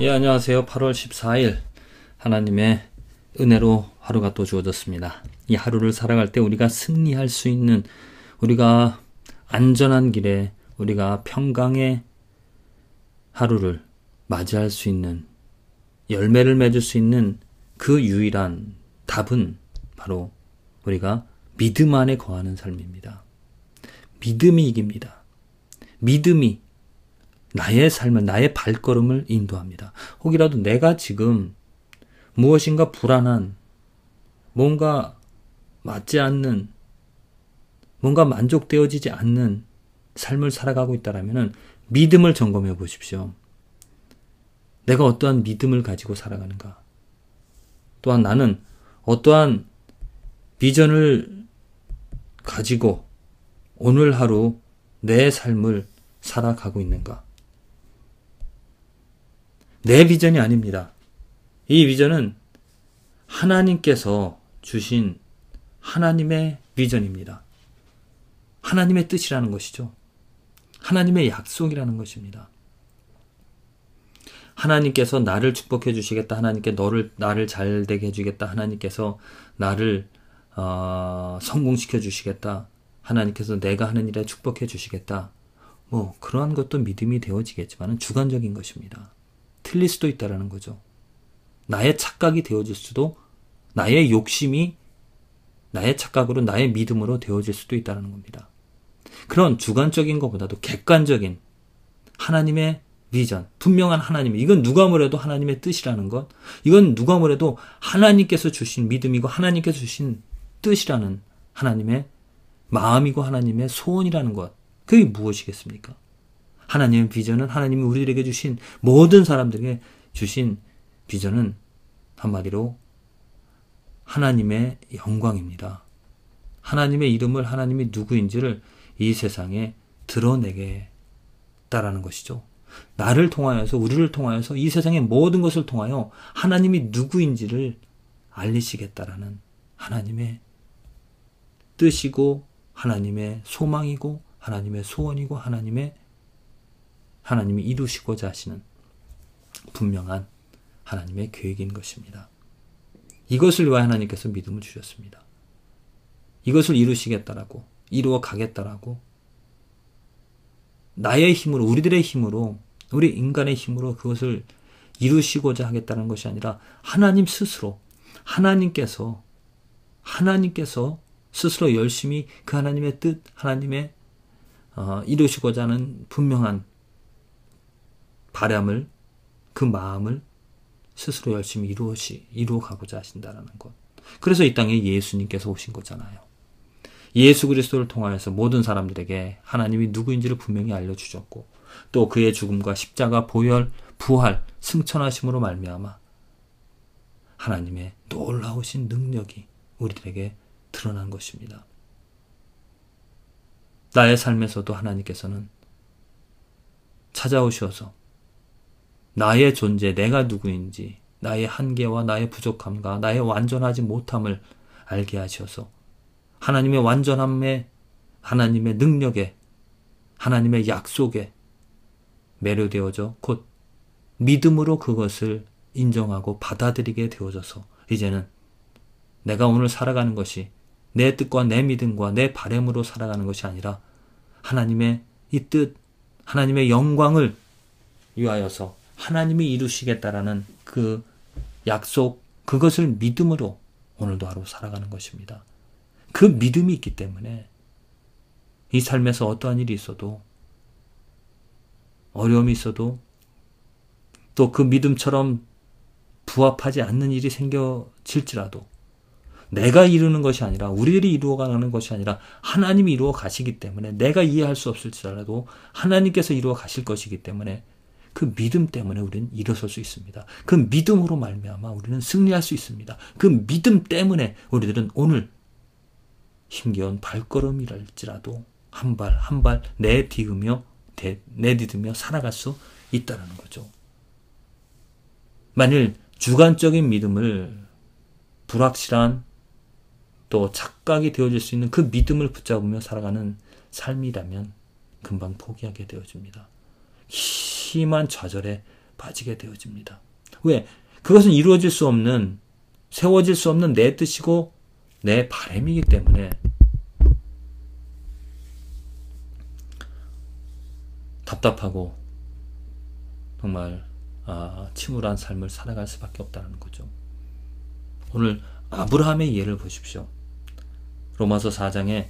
예, 안녕하세요. 8월 14일 하나님의 은혜로 하루가 또 주어졌습니다. 이 하루를 살아갈 때 우리가 승리할 수 있는, 우리가 안전한 길에, 우리가 평강의 하루를 맞이할 수 있는, 열매를 맺을 수 있는 그 유일한 답은 바로 우리가 믿음 안에 거하는 삶입니다. 믿음이 이깁니다. 믿음이 나의 삶을, 나의 발걸음을 인도합니다. 혹이라도 내가 지금 무엇인가 불안한, 뭔가 맞지 않는, 뭔가 만족되어지지 않는 삶을 살아가고 있다면 믿음을 점검해 보십시오. 내가 어떠한 믿음을 가지고 살아가는가? 또한 나는 어떠한 비전을 가지고 오늘 하루 내 삶을 살아가고 있는가? 내 비전이 아닙니다. 이 비전은 하나님께서 주신 하나님의 비전입니다. 하나님의 뜻이라는 것이죠. 하나님의 약속이라는 것입니다. 하나님께서 나를 축복해 주시겠다. 하나님께 나를 잘 되게 해주겠다. 하나님께서 나를 성공시켜 주시겠다. 하나님께서 내가 하는 일에 축복해 주시겠다. 그러한 것도 믿음이 되어지겠지만 주관적인 것입니다. 틀릴 수도 있다라는 거죠. 나의 착각이 되어질 수도, 나의 욕심이 나의 착각으로, 나의 믿음으로 되어질 수도 있다는 겁니다. 그런 주관적인 것보다도 객관적인 하나님의 비전, 분명한 하나님, 이건 누가 뭐래도 하나님의 뜻이라는 것, 이건 누가 뭐래도 하나님께서 주신 믿음이고 하나님께서 주신 뜻이라는 하나님의 마음이고 하나님의 소원이라는 것, 그게 무엇이겠습니까? 하나님의 비전은, 하나님이 우리들에게 주신, 모든 사람들에게 주신 비전은 한마디로 하나님의 영광입니다. 하나님의 이름을, 하나님이 누구인지를 이 세상에 드러내겠다라는 것이죠. 나를 통하여서, 우리를 통하여서, 이 세상의 모든 것을 통하여 하나님이 누구인지를 알리시겠다라는 하나님의 뜻이고, 하나님의 소망이고, 하나님의 소원이고, 하나님이 이루시고자 하시는 분명한 하나님의 계획인 것입니다. 이것을 위하여 하나님께서 믿음을 주셨습니다. 이것을 이루시겠다라고, 이루어 가겠다라고, 나의 힘으로, 우리들의 힘으로, 우리 인간의 힘으로 그것을 이루시고자 하겠다는 것이 아니라 하나님 스스로, 하나님께서 스스로 열심히 그 하나님의 뜻, 하나님의 이루시고자 하는 분명한 바람을, 그 마음을 스스로 열심히 이루어가고자 하신다는 것. 그래서 이 땅에 예수님께서 오신 거잖아요. 예수 그리스도를 통하여서 모든 사람들에게 하나님이 누구인지를 분명히 알려주셨고, 또 그의 죽음과 십자가, 보혈, 부활, 승천하심으로 말미암아 하나님의 놀라우신 능력이 우리들에게 드러난 것입니다. 나의 삶에서도 하나님께서는 찾아오셔서 나의 존재, 내가 누구인지, 나의 한계와 나의 부족함과 나의 완전하지 못함을 알게 하셔서 하나님의 완전함에, 하나님의 능력에, 하나님의 약속에 매료되어져 곧 믿음으로 그것을 인정하고 받아들이게 되어져서 이제는 내가 오늘 살아가는 것이 내 뜻과 내 믿음과 내 바람으로 살아가는 것이 아니라 하나님의 이 뜻, 하나님의 영광을 위하여서 하나님이 이루시겠다라는 그 약속, 그것을 믿음으로 오늘도 하루 살아가는 것입니다. 그 믿음이 있기 때문에 이 삶에서 어떠한 일이 있어도, 어려움이 있어도, 또 그 믿음처럼 부합하지 않는 일이 생겨질지라도 내가 이루는 것이 아니라, 우리들이 이루어가는 것이 아니라 하나님이 이루어 가시기 때문에, 내가 이해할 수 없을지라도 하나님께서 이루어 가실 것이기 때문에 그 믿음 때문에 우리는 일어설 수 있습니다. 그 믿음으로 말미암아 우리는 승리할 수 있습니다. 그 믿음 때문에 우리들은 오늘 힘겨운 발걸음이랄지라도 한 발 한 발 내디디며 살아갈 수 있다는 거죠. 만일 주관적인 믿음을, 불확실한 또 착각이 되어질 수 있는 그 믿음을 붙잡으며 살아가는 삶이라면 금방 포기하게 되어집니다. 심한 좌절에 빠지게 되어집니다. 왜? 그것은 이루어질 수 없는, 세워질 수 없는 내 뜻이고 내 바람이기 때문에 답답하고 정말 침울한 삶을 살아갈 수밖에 없다는 거죠. 오늘 아브라함의 예를 보십시오. 로마서 4장에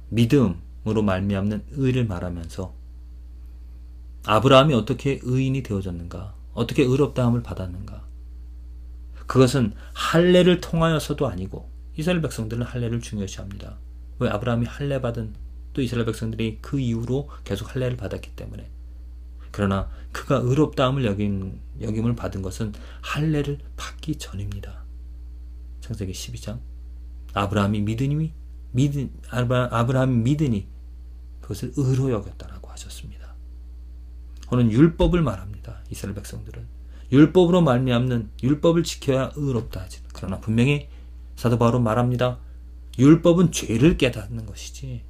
믿음으로 말미암는 의를 말하면서 아브라함이 어떻게 의인이 되어졌는가, 어떻게 의롭다함을 받았는가. 그것은 할례를 통하여서도 아니고, 이스라엘 백성들은 할례를 중요시합니다. 왜? 아브라함이 할례 받은, 또 이스라엘 백성들이 그 이후로 계속 할례를 받았기 때문에. 그러나 그가 의롭다함을 여김을 받은 것은 할례를 받기 전입니다. 창세기 12장. 아브라함이 믿으니 그것을 의로 여겼다라고 하셨습니다. 오늘 율법을 말합니다. 이스라엘 백성들은 율법으로 말미암는, 율법을 지켜야 의롭다 하지. 그러나 분명히 사도 바울은 말합니다. 율법은 죄를 깨닫는 것이지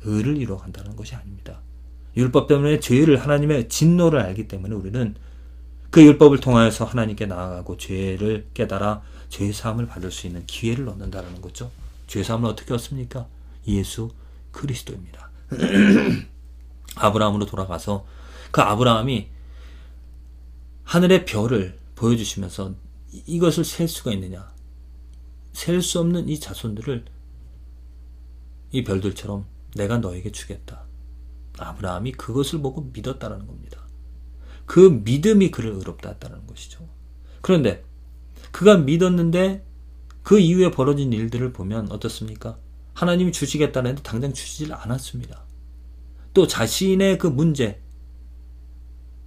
의를 이루어간다는 것이 아닙니다. 율법 때문에 죄를, 하나님의 진노를 알기 때문에 우리는 그 율법을 통하여서 하나님께 나아가고 죄를 깨달아 죄사함을 받을 수 있는 기회를 얻는다는 거죠. 죄사함을 어떻게 얻습니까? 예수 그리스도입니다. 아브라함으로 돌아가서 그 아브라함이 하늘의 별을 보여주시면서 이것을 셀 수가 있느냐, 셀 수 없는 이 자손들을 이 별들처럼 내가 너에게 주겠다. 아브라함이 그것을 보고 믿었다는 겁니다. 그 믿음이 그를 의롭다 했다는 것이죠. 그런데 그가 믿었는데 그 이후에 벌어진 일들을 보면 어떻습니까? 하나님이 주시겠다는 해도 당장 주시질 않았습니다. 또 자신의 그 문제,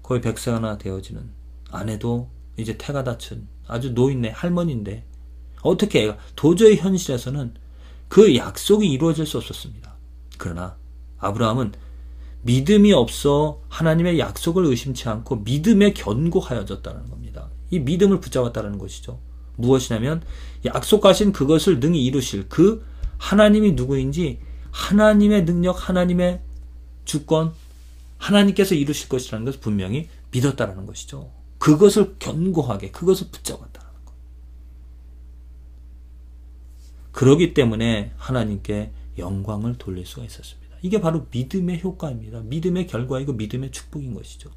거의 100세나 되어지는 아내도 이제 태가 다친 아주 노인네, 할머니인데 어떻게 애가, 도저히 현실에서는 그 약속이 이루어질 수 없었습니다. 그러나 아브라함은 믿음이 없어 하나님의 약속을 의심치 않고 믿음에 견고하여졌다는 겁니다. 이 믿음을 붙잡았다는 것이죠. 무엇이냐면 약속하신 그것을 능히 이루실 그 하나님이 누구인지, 하나님의 능력, 하나님의 주권, 하나님께서 이루실 것이라는 것을 분명히 믿었다는 것이죠. 그것을 견고하게, 그것을 붙잡았다는 것. 그러기 때문에 하나님께 영광을 돌릴 수가 있었습니다. 이게 바로 믿음의 효과입니다. 믿음의 결과이고 믿음의 축복인 것이죠.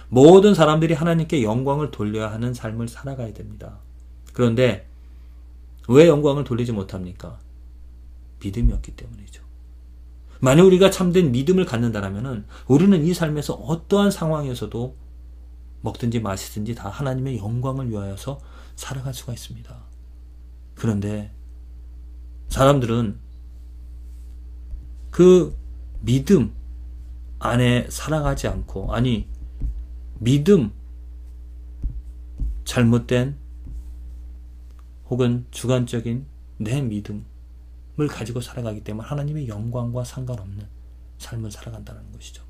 모든 사람들이 하나님께 영광을 돌려야 하는 삶을 살아가야 됩니다. 그런데 왜 영광을 돌리지 못합니까? 믿음이 없기 때문이죠. 만약 우리가 참된 믿음을 갖는다면 우리는 이 삶에서 어떠한 상황에서도 먹든지 마시든지 다 하나님의 영광을 위하여서 살아갈 수가 있습니다. 그런데 사람들은 그 믿음 안에 살아가지 않고, 아니 믿음, 잘못된 혹은 주관적인 내 믿음을 가지고 살아가기 때문에 하나님의 영광과 상관없는 삶을 살아간다는 것이죠.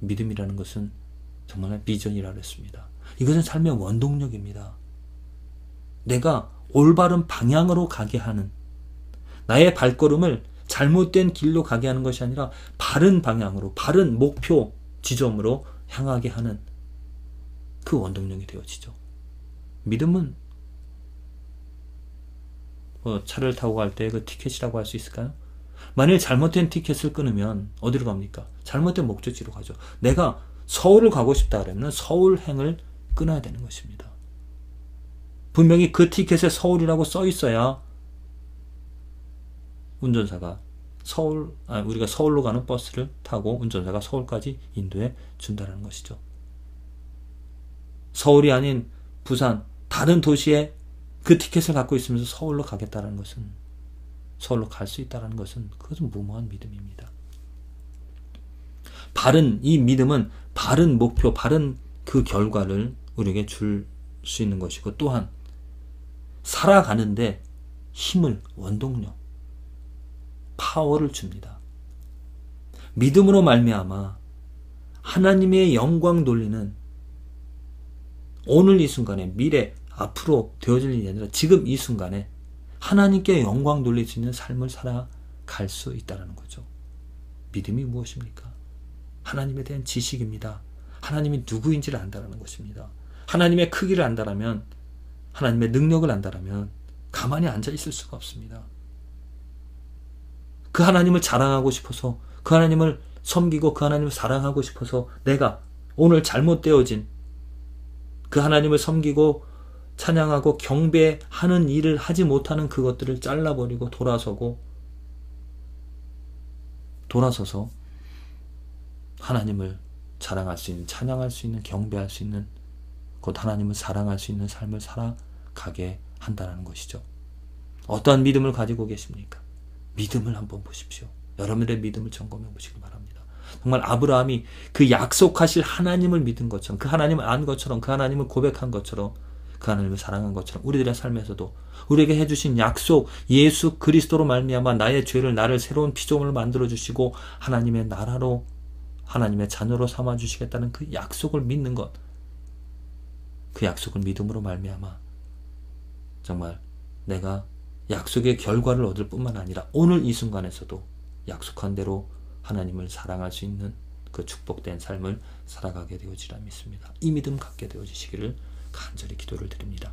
믿음이라는 것은 정말 비전이라고 했습니다. 이것은 삶의 원동력입니다. 내가 올바른 방향으로 가게 하는, 나의 발걸음을 잘못된 길로 가게 하는 것이 아니라 바른 방향으로, 바른 목표 지점으로 향하게 하는 그 원동력이 되어지죠. 믿음은 차를 타고 갈 때 그 티켓이라고 할 수 있을까요? 만일 잘못된 티켓을 끊으면 어디로 갑니까? 잘못된 목적지로 가죠. 내가 서울을 가고 싶다 그러면 서울행을 끊어야 되는 것입니다. 분명히 그 티켓에 서울이라고 써 있어야 운전사가 우리가 서울로 가는 버스를 타고 운전사가 서울까지 인도해 준다는 것이죠. 서울이 아닌 부산, 다른 도시에 그 티켓을 갖고 있으면서 서울로 가겠다는 것은, 서울로 갈 수 있다는 것은, 그것은 무모한 믿음입니다. 이 믿음은 바른 목표, 바른 그 결과를 우리에게 줄 수 있는 것이고, 또한 살아가는데 힘을, 원동력, 파워를 줍니다. 믿음으로 말미암아 하나님의 영광 돌리는 오늘 이 순간에, 미래, 앞으로 되어질 일이 아니라 지금 이 순간에 하나님께 영광 돌릴 수 있는 삶을 살아갈 수 있다는 거죠. 믿음이 무엇입니까? 하나님에 대한 지식입니다. 하나님이 누구인지를 안다라는 것입니다. 하나님의 크기를 안다라면, 하나님의 능력을 안다라면 가만히 앉아 있을 수가 없습니다. 그 하나님을 자랑하고 싶어서, 그 하나님을 섬기고 그 하나님을 사랑하고 싶어서 내가 오늘 잘못되어진 그 하나님을 섬기고 찬양하고 경배하는 일을 하지 못하는 그것들을 잘라버리고 돌아서서 하나님을 자랑할 수 있는, 찬양할 수 있는, 경배할 수 있는, 곧 하나님을 사랑할 수 있는 삶을 살아가게 한다는 것이죠. 어떠한 믿음을 가지고 계십니까? 믿음을 한번 보십시오. 여러분들의 믿음을 점검해 보시기 바랍니다. 정말 아브라함이 그 약속하실 하나님을 믿은 것처럼, 그 하나님을 안 것처럼, 그 하나님을 고백한 것처럼, 그 하나님을 사랑한 것처럼 우리들의 삶에서도 우리에게 해주신 약속, 예수 그리스도로 말미암아 나의 죄를, 나를 새로운 피조물을 만들어 주시고 하나님의 나라로, 하나님의 자녀로 삼아 주시겠다는 그 약속을 믿는 것, 그 약속을 믿음으로 말미암아 정말 내가 약속의 결과를 얻을 뿐만 아니라 오늘 이 순간에서도 약속한 대로 하나님을 사랑할 수 있는 그 축복된 삶을 살아가게 되어지라 믿습니다. 이 믿음 갖게 되어지시기를 간절히 기도를 드립니다.